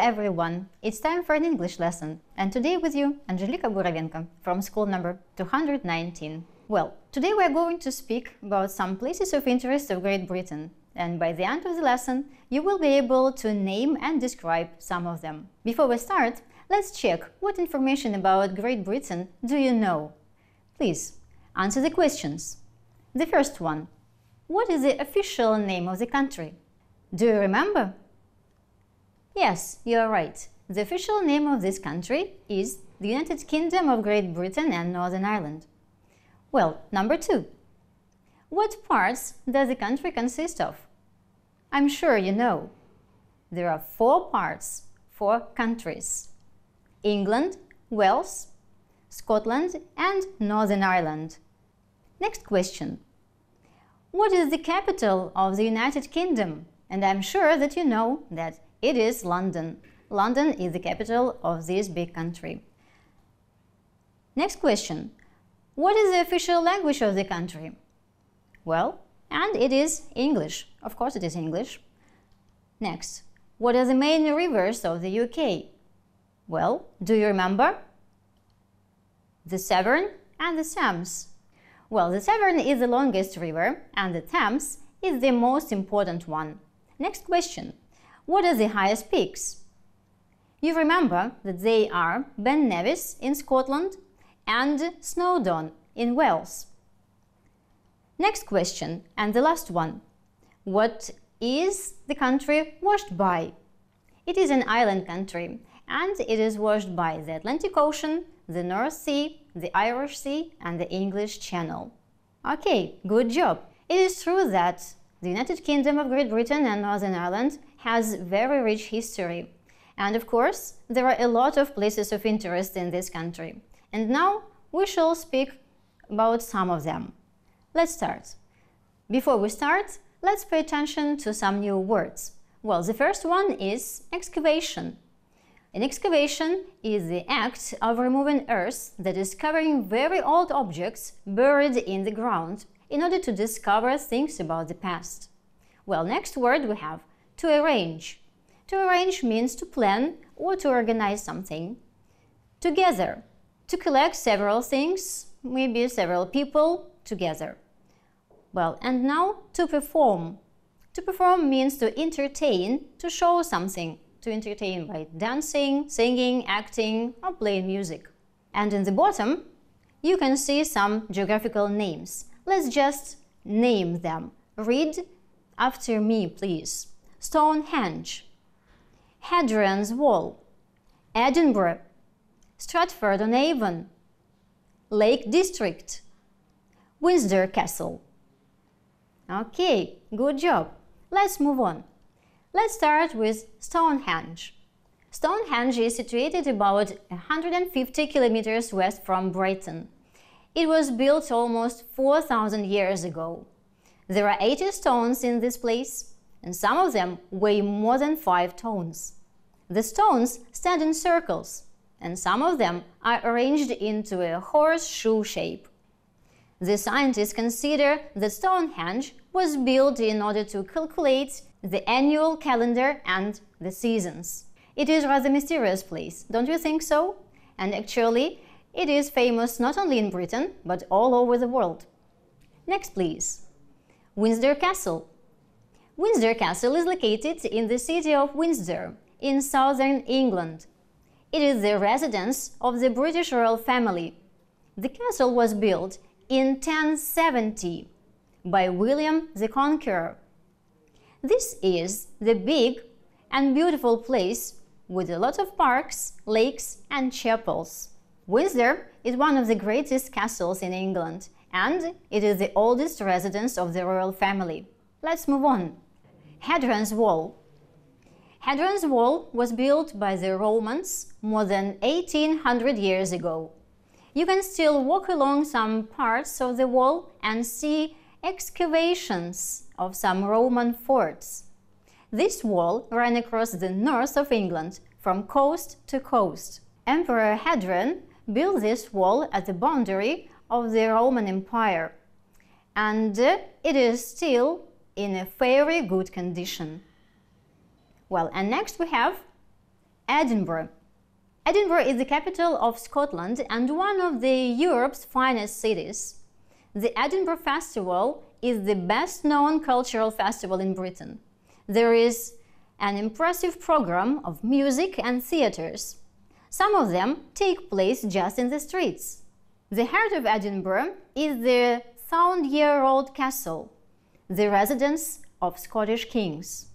everyone! It's time for an English lesson, and today with you, Angelika Buravenko from school number 219. Well, today we are going to speak about some places of interest of Great Britain, and by the end of the lesson, you will be able to name and describe some of them. Before we start, let's check what information about Great Britain do you know? Please, answer the questions. The first one. What is the official name of the country? Do you remember? Yes, you are right. The official name of this country is the United Kingdom of Great Britain and Northern Ireland. Well, number 2. What parts does the country consist of? I'm sure you know. There are 4 parts, 4 countries: England, Wales, Scotland and Northern Ireland. Next question. What is the capital of the United Kingdom? And I'm sure that you know that it is London. London is the capital of this big country. Next question. What is the official language of the country? Well, and it is English. Of course it is English. Next. What are the main rivers of the UK? Well, do you remember? The Severn and the Thames. Well, the Severn is the longest river and the Thames is the most important one. Next question. What are the highest peaks? You remember that they are Ben Nevis in Scotland and Snowdon in Wales. Next question, and the last one. What is the country washed by? It is an island country, and it is washed by the Atlantic Ocean, the North Sea, the Irish Sea and the English Channel. Okay, good job! It is true that the United Kingdom of Great Britain and Northern Ireland has very rich history. And of course, there are a lot of places of interest in this country. And now we shall speak about some of them. Let's start. Before we start, let's pay attention to some new words. Well, the first one is excavation. An excavation is the act of removing earth that is covering very old objects buried in the ground in order to discover things about the past. Well, next word we have to arrange. To arrange means to plan or to organize something. Together. To collect several things, maybe several people, together. Well, and now to perform. To perform means to entertain, to show something. To entertain by dancing, singing, acting or playing music. And in the bottom, you can see some geographical names. Let's just name them. Read after me, please. Stonehenge, Hadrian's Wall, Edinburgh, Stratford-on-Avon, Lake District, Windsor Castle. Okay, good job. Let's move on. Let's start with Stonehenge. Stonehenge is situated about 150 kilometers west from Brighton. It was built almost 4,000 years ago. There are 80 stones in this place, and some of them weigh more than 5 tons. The stones stand in circles, and some of them are arranged into a horseshoe shape. The scientists consider that Stonehenge was built in order to calculate the annual calendar and the seasons. It is a rather mysterious place, don't you think so? And actually, it is famous not only in Britain, but all over the world. Next, please. Windsor Castle. Windsor Castle is located in the city of Windsor, in southern England. It is the residence of the British royal family. The castle was built in 1070 by William the Conqueror. This is the big and beautiful place with a lot of parks, lakes and chapels. Windsor is one of the greatest castles in England, and it is the oldest residence of the royal family. Let's move on. Hadrian's Wall. Hadrian's Wall was built by the Romans more than 1800 years ago. You can still walk along some parts of the wall and see excavations of some Roman forts. This wall ran across the north of England from coast to coast. Emperor Hadrian built this wall at the boundary of the Roman Empire, and it is still in a very good condition. Well, and next we have Edinburgh. Edinburgh is the capital of Scotland and one of Europe's finest cities. The Edinburgh Festival is the best-known cultural festival in Britain. There is an impressive program of music and theatres. Some of them take place just in the streets. The heart of Edinburgh is the 1,000-year-old castle, the residence of Scottish kings.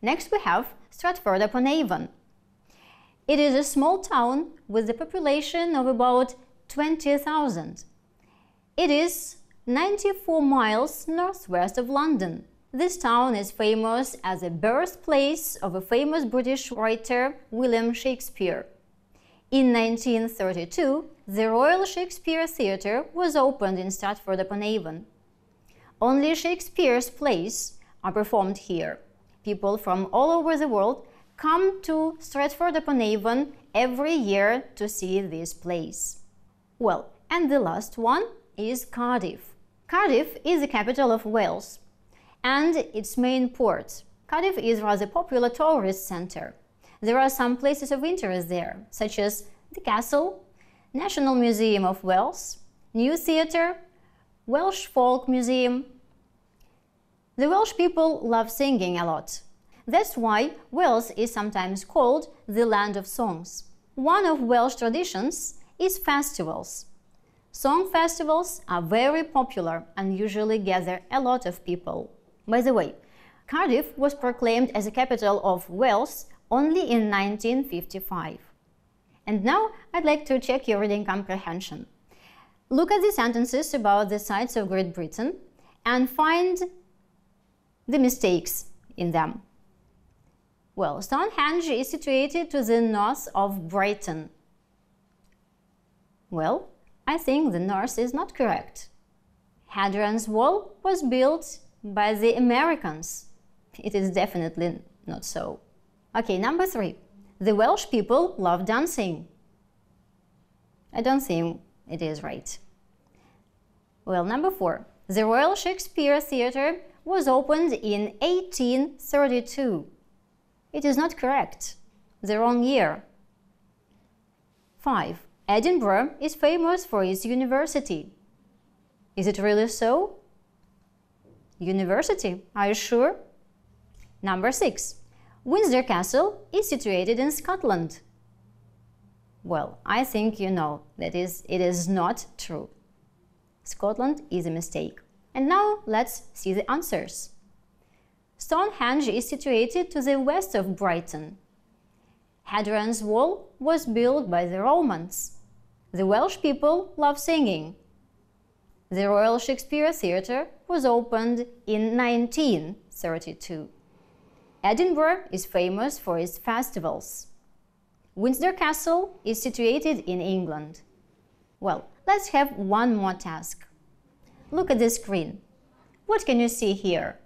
Next we have Stratford-upon-Avon. It is a small town with a population of about 20,000. It is 94 miles northwest of London. This town is famous as a birthplace of a famous British writer, William Shakespeare. In 1932, the Royal Shakespeare Theatre was opened in Stratford-upon-Avon. Only Shakespeare's plays are performed here. People from all over the world come to Stratford-upon-Avon every year to see these plays. Well, and the last one is Cardiff. Cardiff is the capital of Wales and its main port. Cardiff is a rather popular tourist center. There are some places of interest there, such as the Castle, National Museum of Wales, New Theatre, Welsh Folk Museum. The Welsh people love singing a lot. That's why Wales is sometimes called the land of songs. One of Welsh traditions is festivals. Song festivals are very popular and usually gather a lot of people. By the way, Cardiff was proclaimed as the capital of Wales only in 1955. And now I'd like to check your reading comprehension. Look at the sentences about the sites of Great Britain and find the mistakes in them. Well, Stonehenge is situated to the north of Brighton. Well, I think the north is not correct. Hadrian's Wall was built by the Americans. It is definitely not so. Okay, number 3. The Welsh people love dancing. I don't think it is right. Well, number 4. The Royal Shakespeare Theatre was opened in 1832. It is not correct. The wrong year. 5. Edinburgh is famous for its university. Is it really so? University, are you sure? Number 6. Windsor Castle is situated in Scotland. Well, I think you know that it is not true. Scotland is a mistake. And now let's see the answers. Stonehenge is situated to the west of Brighton. Hadrian's Wall was built by the Romans. The Welsh people love singing. The Royal Shakespeare Theatre was opened in 1932. Edinburgh is famous for its festivals. Windsor Castle is situated in England. Well, let's have one more task. Look at the screen. What can you see here?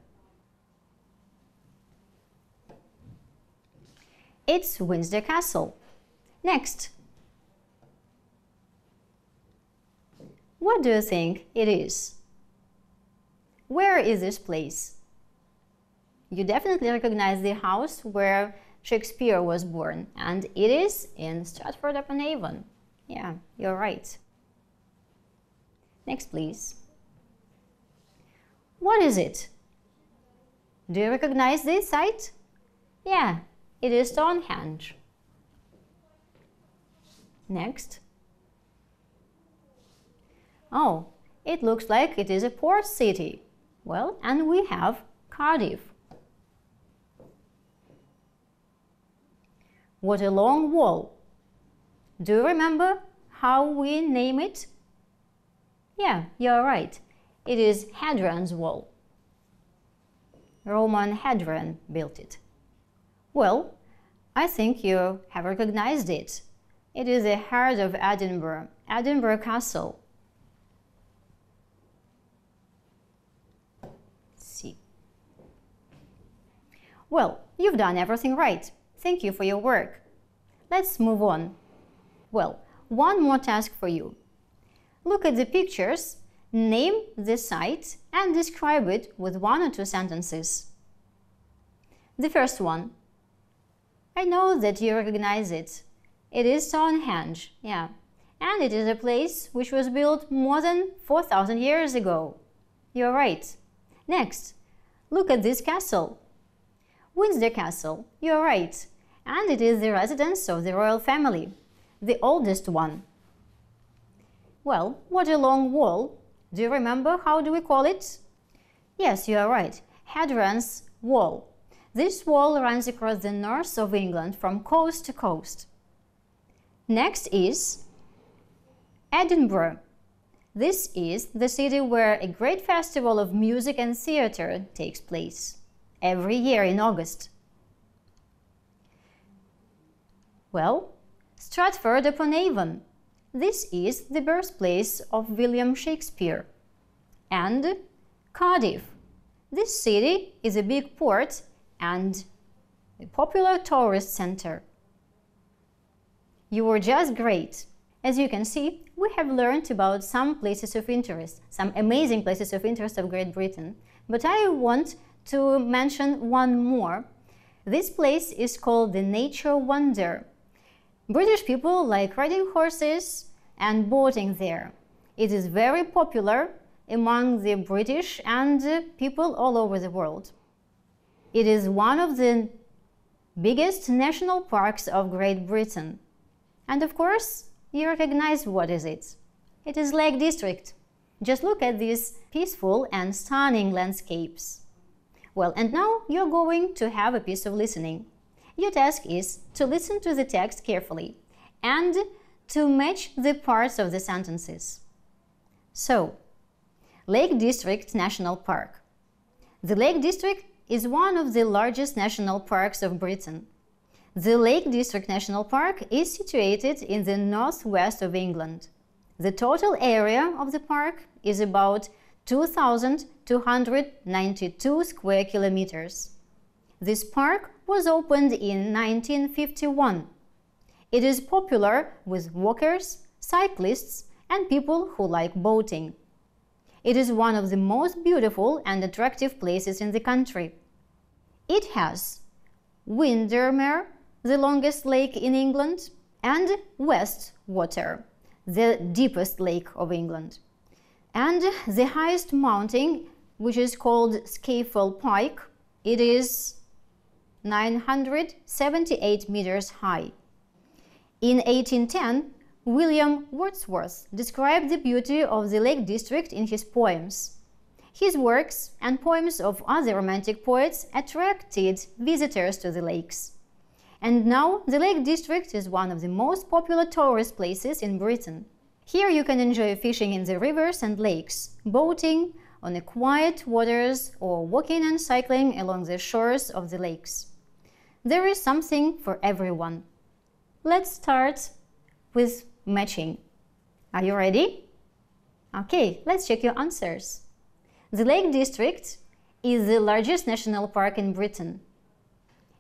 It's Windsor Castle. Next. What do you think it is? Where is this place? You definitely recognize the house where Shakespeare was born, and it is in Stratford-upon-Avon. Yeah, you're right. Next, please. What is it? Do you recognize this site? Yeah, it is Stonehenge. Next. Oh, it looks like it is a port city. Well, and we have Cardiff. What a long wall. Do you remember how we name it? Yeah, you're right. It is Hadrian's Wall. Roman Hadrian built it. Well, I think you have recognized it. It is the heart of Edinburgh, Edinburgh Castle. See. Well, you've done everything right. Thank you for your work. Let's move on. Well, one more task for you. Look at the pictures, name the site and describe it with 1 or 2 sentences. The first one. I know that you recognize it. It is Stonehenge, yeah. And it is a place which was built more than 4,000 years ago. You're right. Next, look at this castle. Windsor Castle, you're right. And it is the residence of the royal family, the oldest one. Well, what a long wall. Do you remember how do we call it? Yes, you are right. Hadrian's Wall. This wall runs across the north of England from coast to coast. Next is Edinburgh. This is the city where a great festival of music and theatre takes place every year in August. Well, Stratford-upon-Avon. This is the birthplace of William Shakespeare. And Cardiff. This city is a big port and a popular tourist center. You were just great. As you can see, we have learned about some places of interest, some amazing places of interest of Great Britain. But I want to mention one more. This place is called the Nature Wonder. British people like riding horses and boating there. It is very popular among the British and people all over the world. It is one of the biggest national parks of Great Britain. And of course, you recognize what is it. It is Lake District. Just look at these peaceful and stunning landscapes. Well, and now you're going to have a piece of listening. Your task is to listen to the text carefully and to match the parts of the sentences. So, Lake District National Park. The Lake District is one of the largest national parks of Britain. The Lake District National Park is situated in the northwest of England. The total area of the park is about 2,292 square kilometers. This park was opened in 1951. It is popular with walkers, cyclists, and people who like boating. It is one of the most beautiful and attractive places in the country. It has Windermere, the longest lake in England, and Westwater, the deepest lake of England. And the highest mountain, which is called Scafell Pike, it is 978 meters high. In 1810, William Wordsworth described the beauty of the Lake District in his poems. His works and poems of other Romantic poets attracted visitors to the lakes. And now the Lake District is one of the most popular tourist places in Britain. Here you can enjoy fishing in the rivers and lakes, boating on the quiet waters, or walking and cycling along the shores of the lakes. There is something for everyone. Let's start with matching. Are you ready? Okay, let's check your answers. The Lake District is the largest national park in Britain.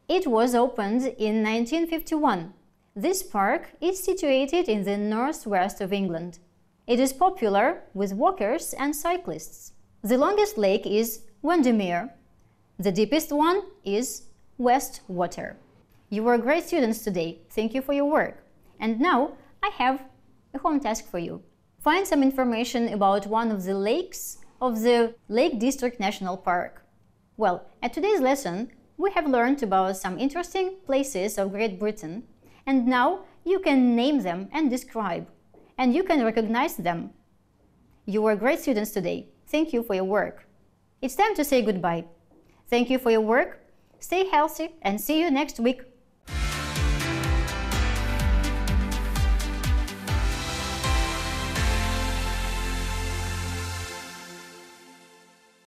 It was opened in 1951. This park is situated in the northwest of England. It is popular with walkers and cyclists. The longest lake is Windermere. The deepest one is Westwater. You were great students today. Thank you for your work. And now I have a home task for you. Find some information about one of the lakes of the Lake District National Park. Well, at today's lesson, we have learned about some interesting places of Great Britain, and now you can name them and describe, and you can recognize them. You were great students today. Thank you for your work. It's time to say goodbye. Thank you for your work. Stay healthy and see you next week.